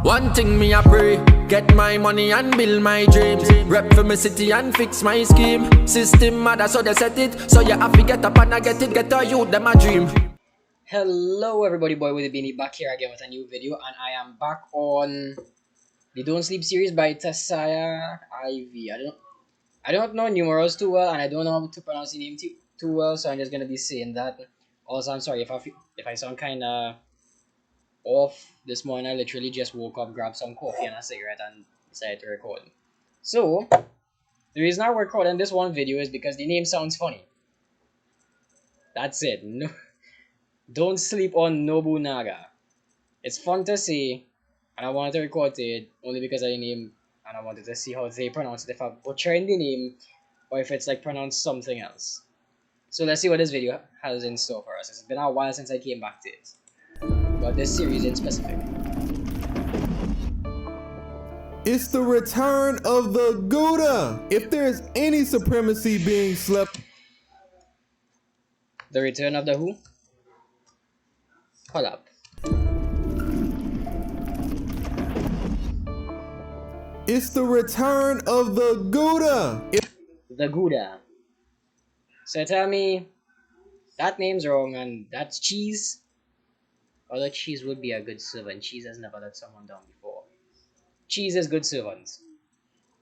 One thing me a pray, get my money and build my dreams. Rep for my city and fix my scheme. System mother so they set it, so you have to get up and I get it, get a youth them a dream. Hello everybody, boy with the beanie back here again with a new video, and I am back on the Don't Sleep series by tsiah. I don't know numerals too well, and I don't know how to pronounce the name too well, so I'm just gonna be saying that. Also, I'm sorry if I sound kinda off this morning. I literally just woke up, grabbed some coffee and a cigarette, and decided to record. So the reason I'm recording this one video is because the name sounds funny. That's it. No, don't sleep on Nobunaga. It's fun to say, and I wanted to record it only because of the name, and I wanted to see how they pronounce it, if I'm butchering the name or if it's like pronounced something else. So let's see what this video has in store for us. It's been a while since I came back to it, but this series in specific. It's the return of the Gouda. If there's any supremacy being slept, The return of the who? Hold up. it's the return of the Gouda. The Gouda. So tell me, that name's wrong and that's cheese? Although cheese would be a good servant. Cheese has never let someone down before. Cheese is good servant.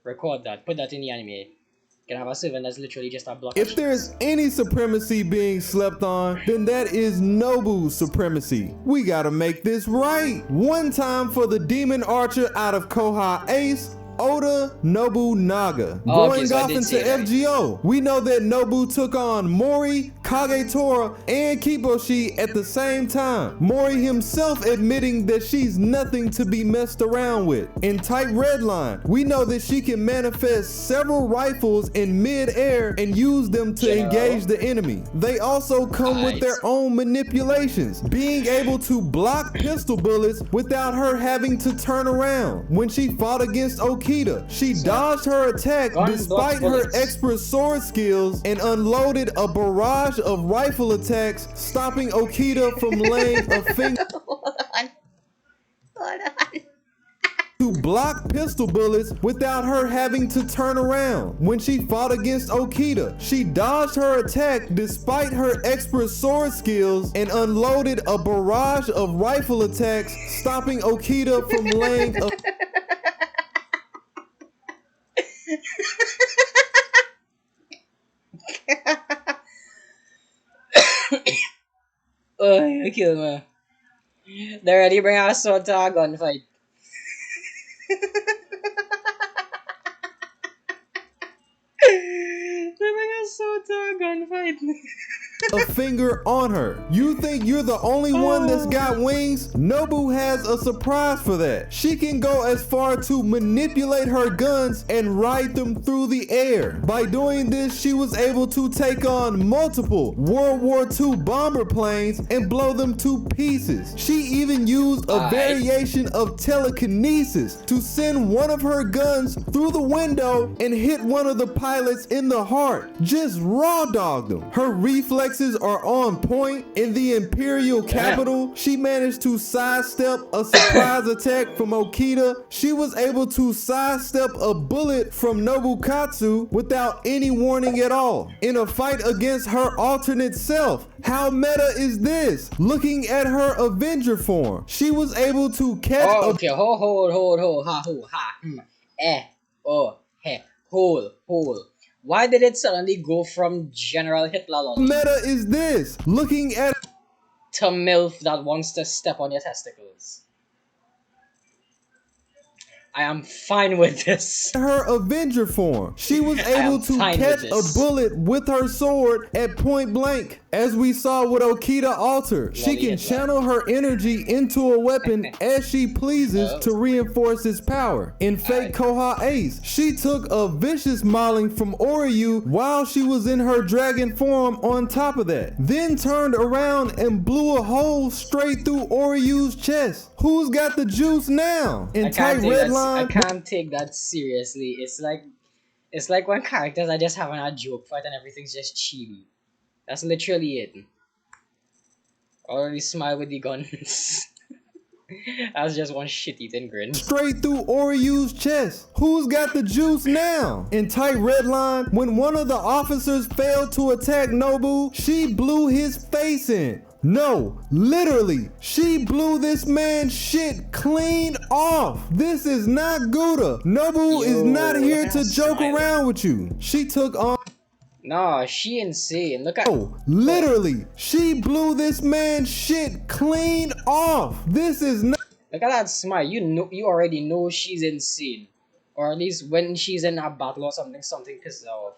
Record that. Put that in the anime. You can have a servant that's literally just a block. If there's any supremacy being slept on, then that is Nobu's supremacy. We gotta make this right. One time for the demon archer out of Koha Ace, Oda Nobunaga. Going so off into FGO, we know that Nobu took on Mori, Kagetora, and Kiboshi at the same time. Mori himself admitting that she's nothing to be messed around with. In Tight Redline, we know that she can manifest several rifles in mid-air and use them to engage the enemy. They also come with their own manipulations, being able to block pistol bullets without her having to turn around. When she fought against Okita, she dodged her attack despite her expert sword skills and unloaded a barrage of rifle attacks, stopping Okita from laying a finger to block pistol bullets without her having to turn around. When she fought against Okita, she dodged her attack despite her expert sword skills and unloaded a barrage of rifle attacks, stopping Okita from laying a Oh, you kill me. They're ready to bring out a sword to a gunfight. They bring a sword to a gunfight. a finger on her. You think you're the only one that's got wings? Nobu has a surprise for that. She can go as far to manipulate her guns and ride them through the air. By doing this, she was able to take on multiple World War II bomber planes and blow them to pieces. She even used a variation of telekinesis to send one of her guns through the window and hit one of the pilots in the heart. Just raw dogged them. Her reflexes are on point. In the Imperial capital, she managed to sidestep a surprise attack from Okita. She was able to sidestep a bullet from Nobukatsu without any warning at all. In a fight against her alternate self, how meta is this? Looking at her Avenger form, she was able to catch okay, hold. Why did it suddenly go from General Hitler meta is this? Looking at to MILF that wants to step on your testicles? I am fine with this. Her Avenger form, she was able to catch a bullet with her sword at point blank. As we saw with Okita Alter, she can channel her energy into a weapon as she pleases to reinforce its power. In Fake Koha Ace, she took a vicious mauling from Oryu while she was in her dragon form on top of that. Then turned around and blew a hole straight through Oryu's chest. Who's got the juice now? In Tight Redline, I can't take that seriously. It's like when characters are just having a joke fight and everything's just chibi. That's literally it. Already smile with the guns. That's just one shit-eating grin. Straight through Oryu's chest. Who's got the juice now? In tight red line, when one of the officers failed to attack Nobu, she blew his face in. No, literally, she blew this man's shit clean off. This is not Gouda. Nobu is not here to joke around with you. She took on... Nah, she insane. Look at... Oh, literally, she blew this man's shit clean off. This is not... Look at that smile. You know, you already know she's insane. Or at least when she's in a battle or something pisses her off.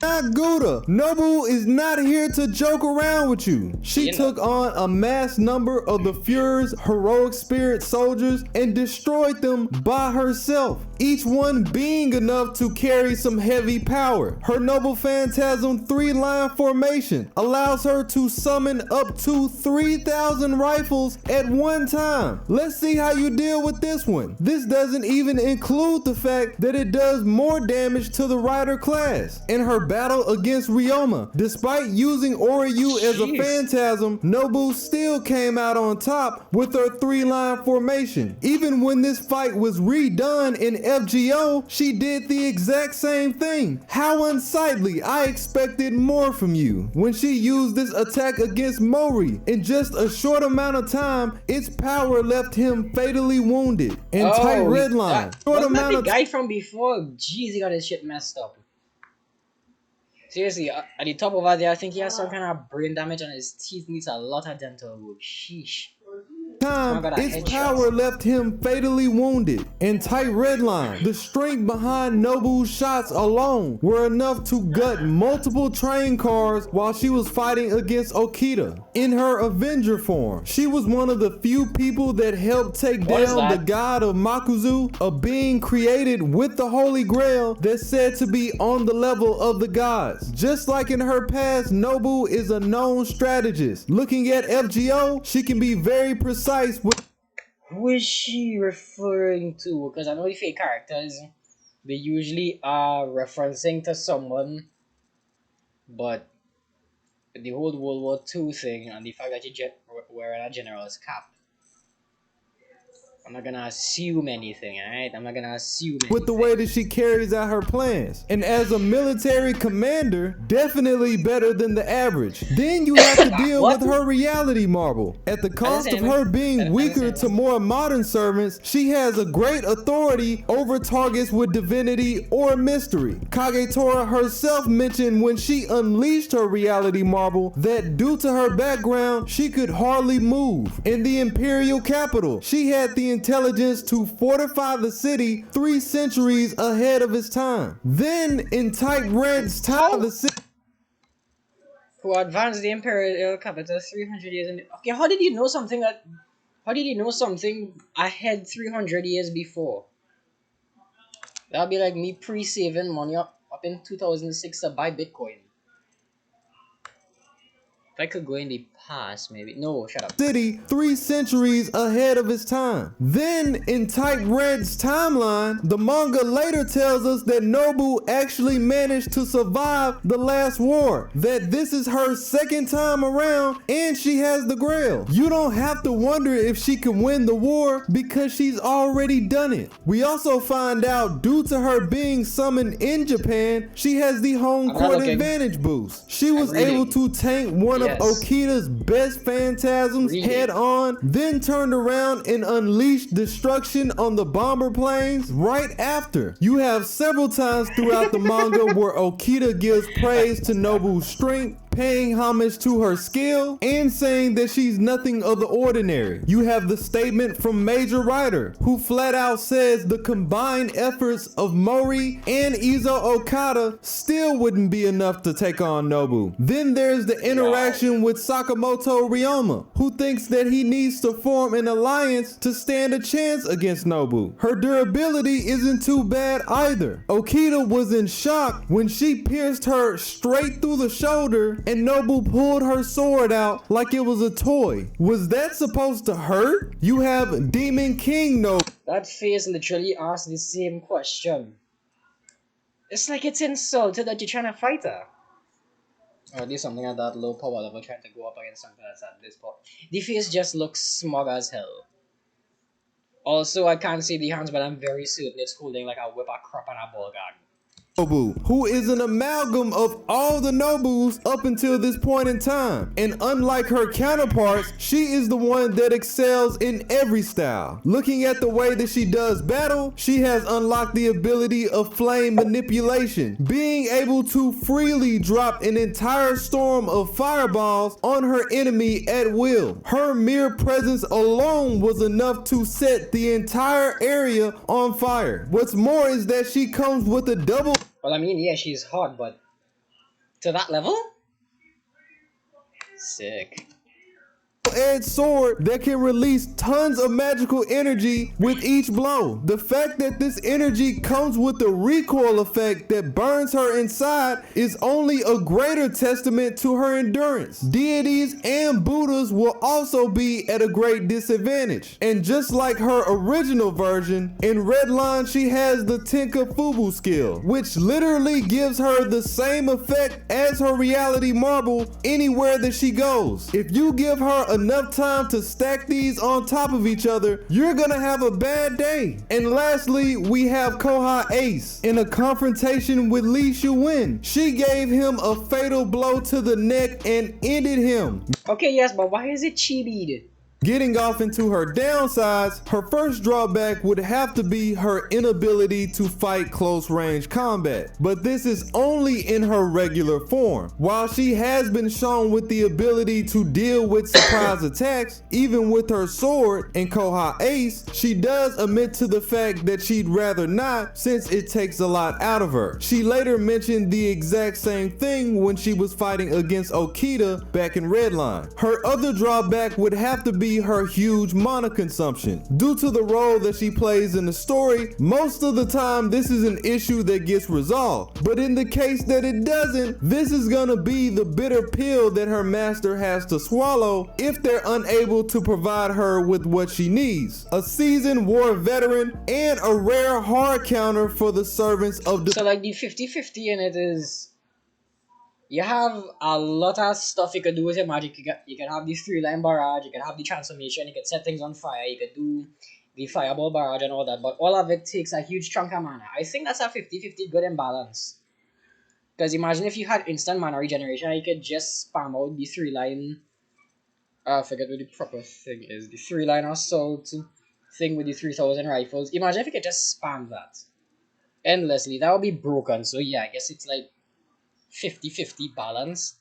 Not Gouda. Nobu is not here to joke around with you. She took on a mass number of the Fuhrer's heroic spirit soldiers and destroyed them by herself, each one being enough to carry some heavy power. Her Noble Phantasm 3-line formation allows her to summon up to 3,000 rifles at one time. Let's see how you deal with this one. This doesn't even include the fact that it does more damage to the rider class. In her battle against Ryoma, despite using Oryu as a phantasm, Nobu still came out on top with her 3-line formation. Even when this fight was redone in FGO, she did the exact same thing. How unsightly. I expected more from you. When she used this attack against Mori, in just a short amount of time, its power left him fatally wounded. And tight red line. Wasn't that the guy from before? Jeez, he got his shit messed up. Seriously, at the top over there, I think he has some kind of brain damage and his teeth needs a lot of dental work. Sheesh. Its power left him fatally wounded. In tight red line, the strength behind Nobu's shots alone were enough to gut multiple train cars while she was fighting against Okita. In her Avenger form, she was one of the few people that helped take down the god of Makuzu, a being created with the Holy Grail that's said to be on the level of the gods. Just like in her past, Nobu is a known strategist. Looking at FGO, she can be very precise with... Who is she referring to? Because I know the fake characters, they usually are referencing to someone, but the whole World War II thing and the fact that you wearing a general's cap, I'm not gonna assume anything, alright? I'm not gonna assume anything. With the way that she carries out her plans. And as a military commander, definitely better than the average. Then you have to deal with her reality marble. At the cost of her being weaker to more modern servants, she has a great authority over targets with divinity or mystery. Kagetora herself mentioned when she unleashed her reality marble that due to her background, she could hardly move. In the imperial capital, she had the intelligence to fortify the city 3 centuries ahead of its time. Then, in tight Red's time, the city who advanced the imperial capital 300 years in the... Okay, how did you know something that... How did you know something ahead 300 years before? That'd be like me pre-saving money up in 2006 to buy Bitcoin. If I could go in the past, maybe. No, shut up. City 3 centuries ahead of its time. Then, in Type Red's timeline, the manga later tells us that Nobu actually managed to survive the last war. That this is her second time around, and she has the Grail. You don't have to wonder if she can win the war because she's already done it. We also find out, due to her being summoned in Japan, she has the home court advantage boost. She was able to tank one of Okita's best phantasms head on, then turned around and unleashed destruction on the bomber planes right after. You have several times throughout the manga where Okita gives praise to Nobu's strength, paying homage to her skill, and saying that she's nothing of the ordinary. You have the statement from Major Rider, who flat out says the combined efforts of Mori and Izo Okada still wouldn't be enough to take on Nobu. Then there's the interaction with Sakamoto Ryoma, who thinks that he needs to form an alliance to stand a chance against Nobu. Her durability isn't too bad either. Okita was in shock when she pierced her straight through the shoulder and Nobu pulled her sword out like it was a toy. Was that supposed to hurt? You have Demon King Nobu. That face literally asked the same question. It's like it's insulted that you're trying to fight her. Or at least something at that low power level trying to go up against something that's at this point. The face just looks smug as hell. Also, I can't see the hands, but I'm very certain it's holding like a whip, a crop, and a ball gag. Nobu, who is an amalgam of all the Nobus up until this point in time. And unlike her counterparts, she is the one that excels in every style. Looking at the way that she does battle, she has unlocked the ability of flame manipulation, being able to freely drop an entire storm of fireballs on her enemy at will. Her mere presence alone was enough to set the entire area on fire. What's more is that she comes with a double. Well, I mean, yeah, she's hot, but to that level? Sick. Edged sword that can release tons of magical energy with each blow. The fact that this energy comes with the recoil effect that burns her inside is only a greater testament to her endurance. Deities and Buddhas will also be at a great disadvantage. And just like her original version, in Redline she has the Tenka Fubu skill, which literally gives her the same effect as her reality marble anywhere that she goes. If you give her enough time to stack these on top of each other, you're gonna have a bad day. And lastly, we have Koha Ace. In a confrontation with Li Shuwen, she gave him a fatal blow to the neck and ended him. Okay, yes, but why is it chibied? Getting off into her downsides, her first drawback would have to be her inability to fight close range combat. But this is only in her regular form. While she has been shown with the ability to deal with surprise attacks, even with her sword and Koha Ace, she does admit to the fact that she'd rather not, since it takes a lot out of her. She later mentioned the exact same thing when she was fighting against Okita back in Redline. Her other drawback would have to be her huge mana consumption. Due to the role that she plays in the story, most of the time this is an issue that gets resolved. But in the case that it doesn't, this is gonna be the bitter pill that her master has to swallow if they're unable to provide her with what she needs. A seasoned war veteran and a rare hard counter for the servants of the— So like the 50-50 in it is, you have a lot of stuff you could do with your magic. You can have the 3-line barrage, you can have the transformation, you can set things on fire, you could do the fireball barrage and all that, but all of it takes a huge chunk of mana. I think that's a 50-50 good imbalance. Because imagine if you had instant mana regeneration, you could just spam out the 3-line, I forget what the proper thing is, the 3-line assault thing with the 3000 rifles. Imagine if you could just spam that endlessly. That would be broken. So yeah, I guess it's like 50-50 balance.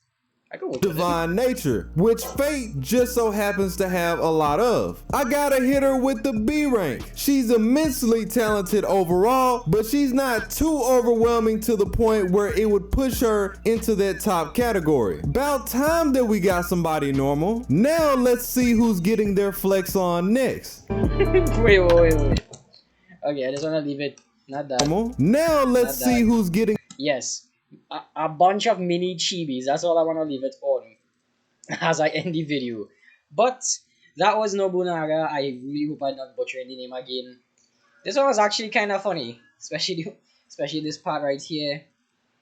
I go with divine nature, which Fate just so happens to have a lot of. I gotta hit her with the B rank. She's immensely talented overall, but she's not too overwhelming to the point where it would push her into that top category. About time that we got somebody normal. Now let's see who's getting their flex on next. wait. Okay, I just wanna leave it. Not that. Now let's Not that. see who's getting— Yes. A bunch of mini chibis. That's all I want to leave it on as I end the video. But that was Nobunaga. I really hope I'm not butchering the name again. This one was actually kind of funny, especially this part right here.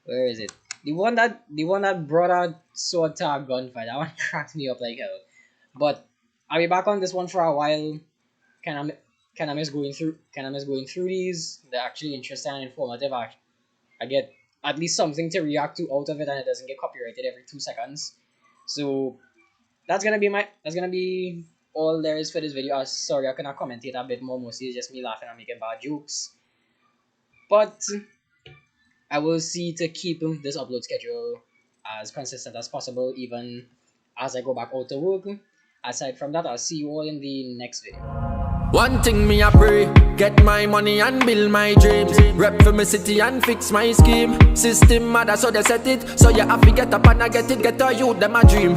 Where is it? The one that brought out sword tag gunfight. That one cracked me up like hell. But I'll be back on this one for a while. Kind of miss going through these. They're actually interesting and informative. I get at least something to react to out of it, and it doesn't get copyrighted every 2 seconds. So that's gonna be all there is for this video. Sorry, I cannot commentate a bit more. Mostly it's just me laughing and making bad jokes. But I will see to keep this upload schedule as consistent as possible, even as I go back out to work. Aside from that, I'll see you all in the next video. One thing me a pray, get my money and build my dreams. Rep for my city and fix my scheme. System mother so they set it, so you have to get up and I get it, get a youth them a dream.